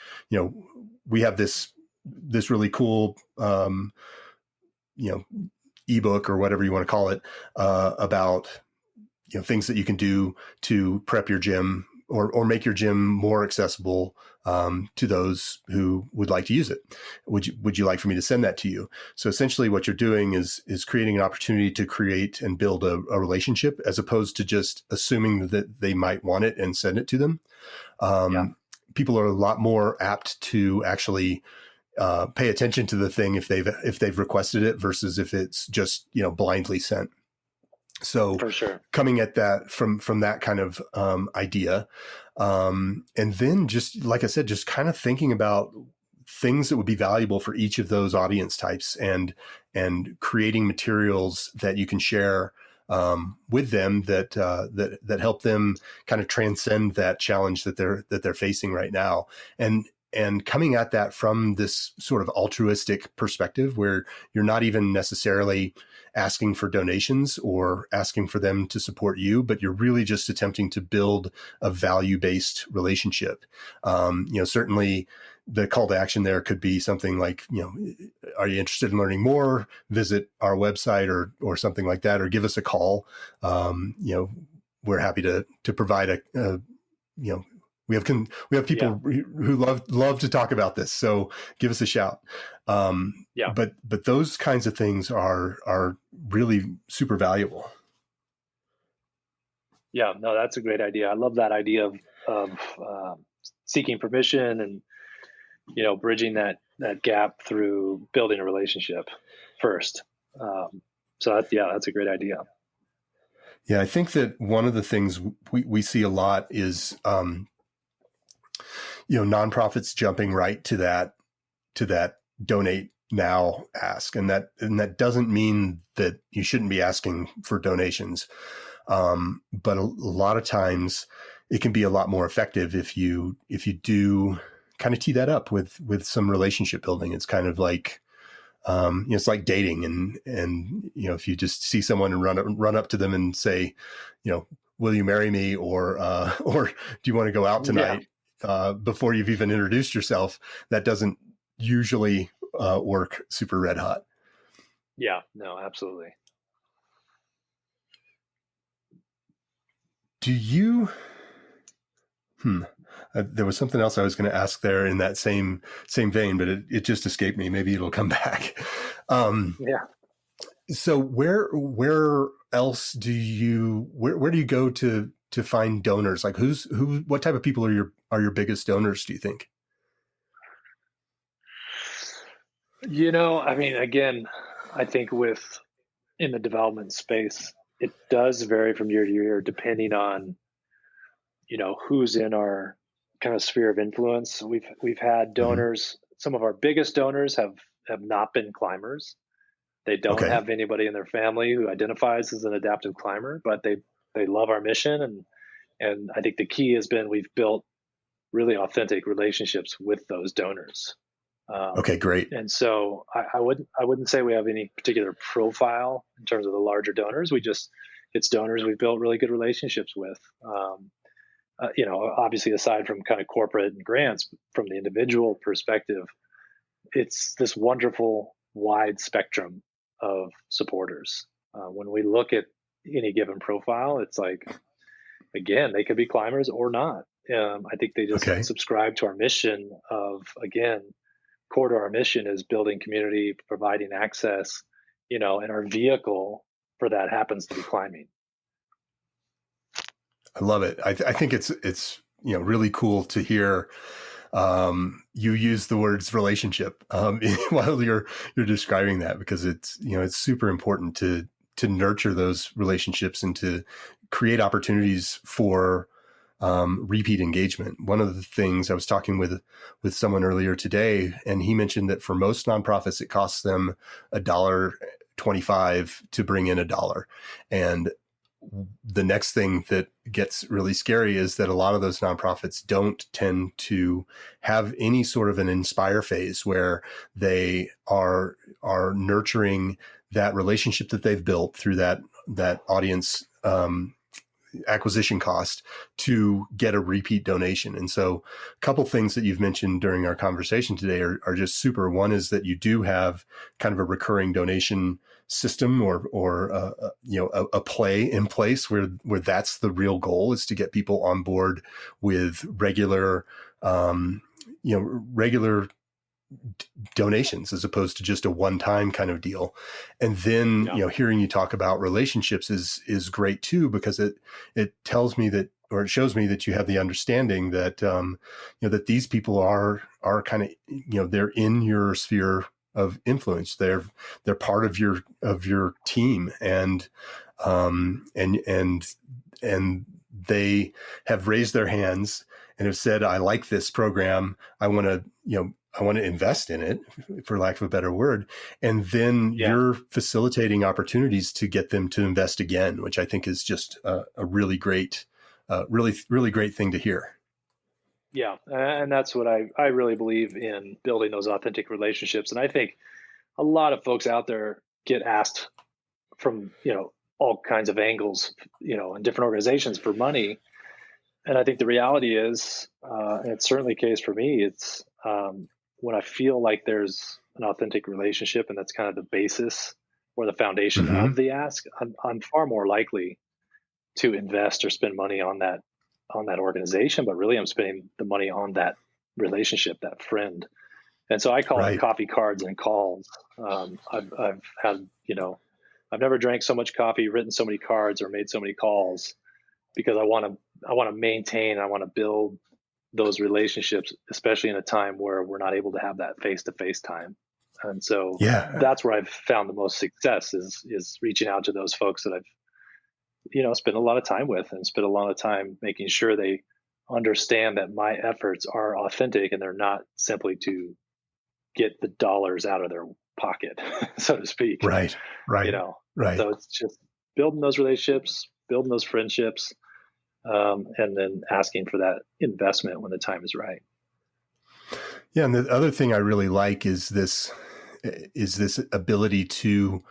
we have this really cool, ebook or whatever you want to call it, about, things that you can do to prep your gym or make your gym more accessible to those who would like to use it. Would you like for me to send that to you? So essentially what you're doing is creating an opportunity to create and build a relationship, as opposed to just assuming that they might want it and send it to them. People are a lot more apt to actually pay attention to the thing if they've requested it, versus if it's just, blindly sent. So for sure, coming at that from that kind of idea, and then just like I said, just kind of thinking about things that would be valuable for each of those audience types, and creating materials that you can share with them that help them kind of transcend that challenge that they're facing right now, and coming at that from this sort of altruistic perspective, where you're not even necessarily asking for donations or asking for them to support you, but you're really just attempting to build a value-based relationship. Certainly the call to action there could be something like, are you interested in learning more? Visit our website or something like that, or give us a call. We're happy to provide we have people who love to talk about this, so give us a shout. But those kinds of things are really super valuable. Yeah, no, that's a great idea. I love that idea of seeking permission and bridging that gap through building a relationship first. So that's a great idea. Yeah, I think that one of the things we see a lot is nonprofits jumping right to that donate now ask. And that doesn't mean that you shouldn't be asking for donations. But a lot of times it can be a lot more effective if you do kind of tee that up with some relationship building. It's kind of like, it's like dating, and if you just see someone and run up to them and say, will you marry me? Or or do you want to go out tonight? Before you've even introduced yourself, that doesn't usually work super red hot. Yeah, no, absolutely. Do you, there was something else I was going to ask there in that same vein, but it just escaped me. Maybe it'll come back. Yeah. So where else do you, where do you go to find donors? Like what type of people are your biggest donors, do you think? I mean, again, I think in the development space, it does vary from year to year depending on, who's in our kind of sphere of influence. We've had donors, some of our biggest donors have not been climbers. They don't have anybody in their family who identifies as an adaptive climber, but they love our mission, and I think the key has been we've built really authentic relationships with those donors. Okay, great. And so I wouldn't say we have any particular profile in terms of the larger donors. It's donors we've built really good relationships with. Obviously aside from kind of corporate and grants, from the individual perspective, it's this wonderful wide spectrum of supporters. When we look at any given profile, it's like, again, they could be climbers or not. I think they just subscribe to our mission of, again, core to our mission is building community, providing access, and our vehicle for that happens to be climbing. I love it. I think it's really cool to hear you use the words relationship while you're describing that, because it's super important to nurture those relationships and to create opportunities for repeat engagement. One of the things I was talking with someone earlier today, and he mentioned that for most nonprofits, it costs them $1.25 to bring in $1. And the next thing that gets really scary is that a lot of those nonprofits don't tend to have any sort of an inspire phase where they are nurturing that relationship that they've built through that audience acquisition cost to get a repeat donation. And so a couple things that you've mentioned during our conversation today are just super. One is that you do have kind of a recurring donation system or a play in place where that's the real goal, is to get people on board with regular donations as opposed to just a one-time kind of deal. And then, hearing you talk about relationships is great too, because it tells me that, or it shows me that you have the understanding that, that these people are kind of, they're in your sphere of influence. They're part of your team, and they have raised their hands and have said, I like this program. I want to invest in it, for lack of a better word. And then you're facilitating opportunities to get them to invest again, which I think is just a really great, really great thing to hear. Yeah. And that's what I really believe in, building those authentic relationships. And I think a lot of folks out there get asked from, all kinds of angles, in different organizations for money. And I think the reality is, and it's certainly the case for me, it's when I feel like there's an authentic relationship, and that's kind of the basis or the foundation of the ask, I'm far more likely to invest or spend money on that organization, but really I'm spending the money on that relationship, that friend. And so I call it coffee, cards, and calls. I've had, I've never drank so much coffee, written so many cards, or made so many calls, because I want to maintain, I want to build those relationships, especially in a time where we're not able to have that face-to-face time. And so that's where I've found the most success is reaching out to those folks that I've, spent a lot of time with, and spent a lot of time making sure they understand that my efforts are authentic and they're not simply to get the dollars out of their pocket, so to speak. Right. So it's just building those relationships, building those friendships, and then asking for that investment when the time is right. Yeah. And the other thing I really like is this ability to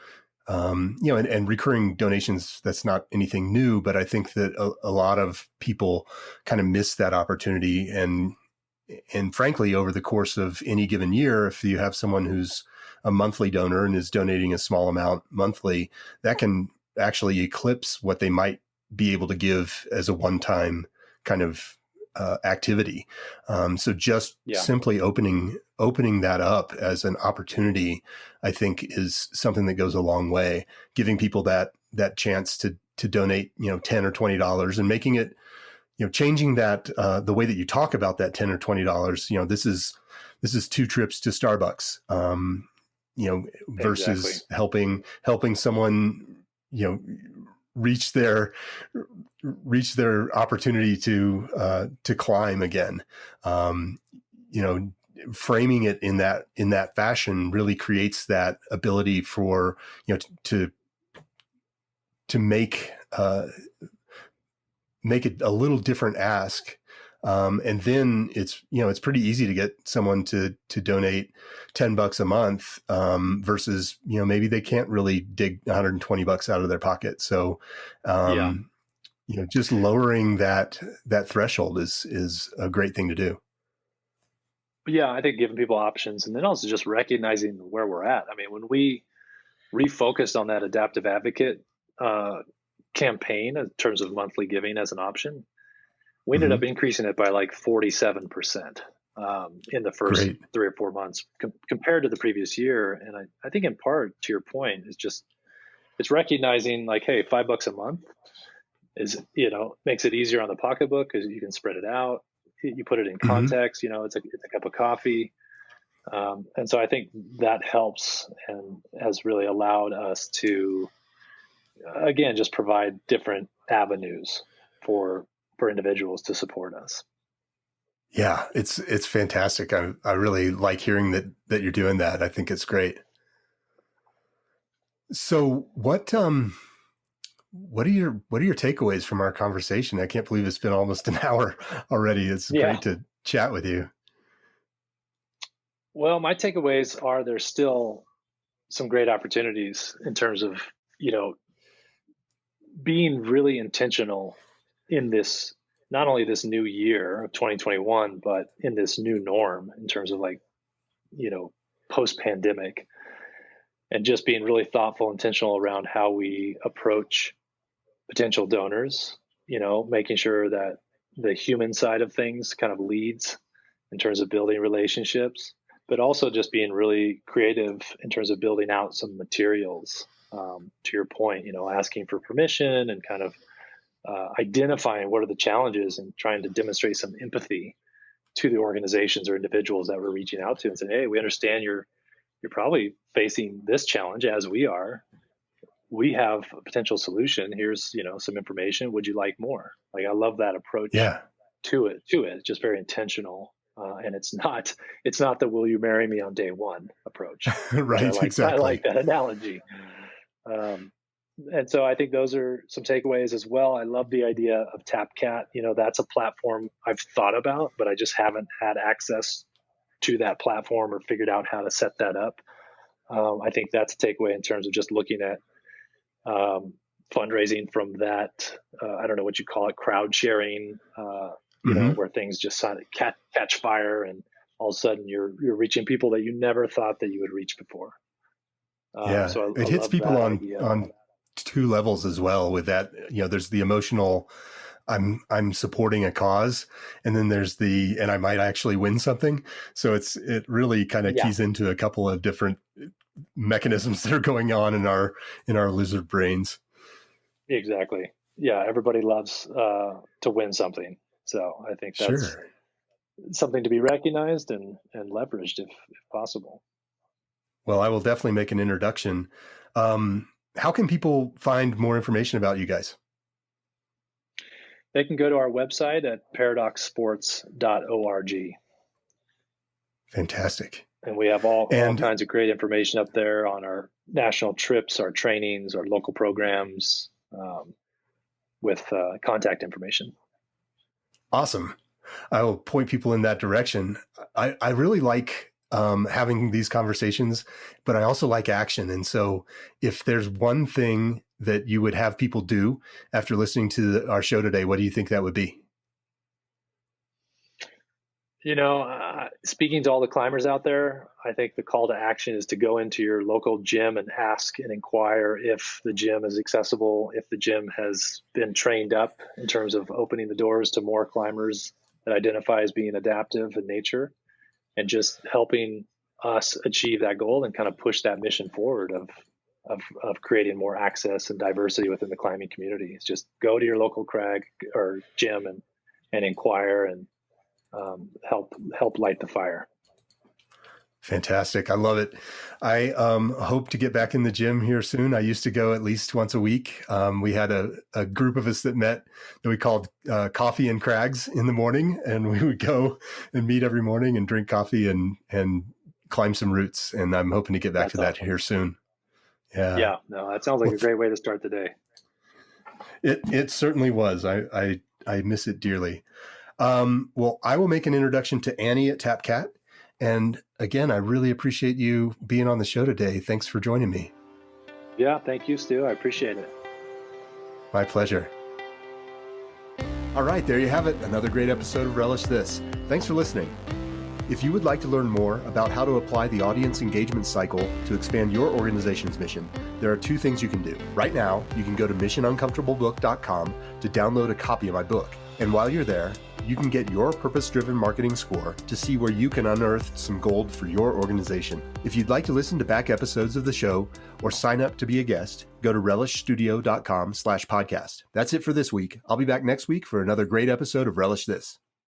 and recurring donations, that's not anything new, but I think that a lot of people kind of miss that opportunity. And frankly, over the course of any given year, if you have someone who's a monthly donor and is donating a small amount monthly, that can actually eclipse what they might be able to give as a one-time kind of activity. So just simply opening that up as an opportunity, I think, is something that goes a long way. Giving people that chance to donate, $10 or $20, and making it, changing that the way that you talk about that $10 or $20. This is 2 trips to Starbucks. Versus helping someone, reach their opportunity to climb again. Framing it in that fashion really creates that ability for, to make it a little different ask. And then it's pretty easy to get someone to donate $10 a month, versus, maybe they can't really dig $120 out of their pocket. So, just lowering that threshold is a great thing to do. Yeah, I think giving people options, and then also just recognizing where we're at. I mean, when we refocused on that adaptive advocate campaign in terms of monthly giving as an option, we ended up increasing it by like 47% in the first 3 or 4 months compared to the previous year. And I think in part, to your point, is just, it's recognizing like, hey, $5 a month is, makes it easier on the pocketbook because you can spread it out. You put it in context, it's a cup of coffee. And so I think that helps and has really allowed us to, again, just provide different avenues for individuals to support us. Yeah, it's fantastic. I really like hearing that you're doing that. I think it's great. So what are your takeaways from our conversation? I can't believe it's been almost an hour already. It's great to chat with you. Well, my takeaways are there's still some great opportunities in terms of, being really intentional in this, not only this new year of 2021, but in this new norm in terms of like, post-pandemic, and just being really thoughtful, intentional around how we approach potential donors, making sure that the human side of things kind of leads in terms of building relationships, but also just being really creative in terms of building out some materials. To your point, asking for permission and kind of identifying what are the challenges and trying to demonstrate some empathy to the organizations or individuals that we're reaching out to and saying, hey, we understand you're probably facing this challenge as we are. We have a potential solution. Here's, some information. Would you like more? Like, I love that approach to it. It's just very intentional. And it's not the will you marry me on day one approach. Right. Exactly. I like that analogy. And so I think those are some takeaways as well. I love the idea of TapCat. That's a platform I've thought about, but I just haven't had access to that platform or figured out how to set that up. I think that's a takeaway in terms of just looking at fundraising from that. I don't know what you call it, crowd sharing, where things just sort of catch fire, and all of a sudden you're reaching people that you never thought that you would reach before. So it hits people on 2 levels as well with that. There's the emotional, I'm supporting a cause, and then there's and I might actually win something. So it really kind of keys into a couple of different mechanisms that are going on in our lizard brains. Exactly. Yeah. Everybody loves to win something. So I think that's something to be recognized and leveraged if possible. Well, I will definitely make an introduction. How can people find more information about you guys? They can go to our website at paradoxsports.org. Fantastic. And we have all kinds of great information up there on our national trips, our trainings, our local programs, with contact information. Awesome. I will point people in that direction. I really like having these conversations, but I also like action. And so if there's one thing that you would have people do after listening to our show today, what do you think that would be? Speaking to all the climbers out there, I think the call to action is to go into your local gym and ask and inquire if the gym is accessible, if the gym has been trained up in terms of opening the doors to more climbers that identify as being adaptive in nature, and just helping us achieve that goal and kind of push that mission forward of creating more access and diversity within the climbing community. It's just go to your local crag or gym and inquire and help light the fire. Fantastic. I love it. I hope to get back in the gym here soon. I used to go at least once a week. We had a group of us that met that we called Coffee and Crags in the morning, and we would go and meet every morning and drink coffee and climb some routes. And I'm hoping to get back to that here soon. Yeah. No, that sounds like a great way to start the day. It certainly was. I miss it dearly. Well, I will make an introduction to Annie at TapCat. And again, I really appreciate you being on the show today. Thanks for joining me. Yeah, thank you, Stu. I appreciate it. My pleasure. All right, there you have it. Another great episode of Relish This. Thanks for listening. If you would like to learn more about how to apply the audience engagement cycle to expand your organization's mission, there are two things you can do. Right now, you can go to missionuncomfortablebook.com to download a copy of my book. And while you're there, you can get your purpose-driven marketing score to see where you can unearth some gold for your organization. If you'd like to listen to back episodes of the show or sign up to be a guest, go to relishstudio.com/podcast. That's it for this week. I'll be back next week for another great episode of Relish This.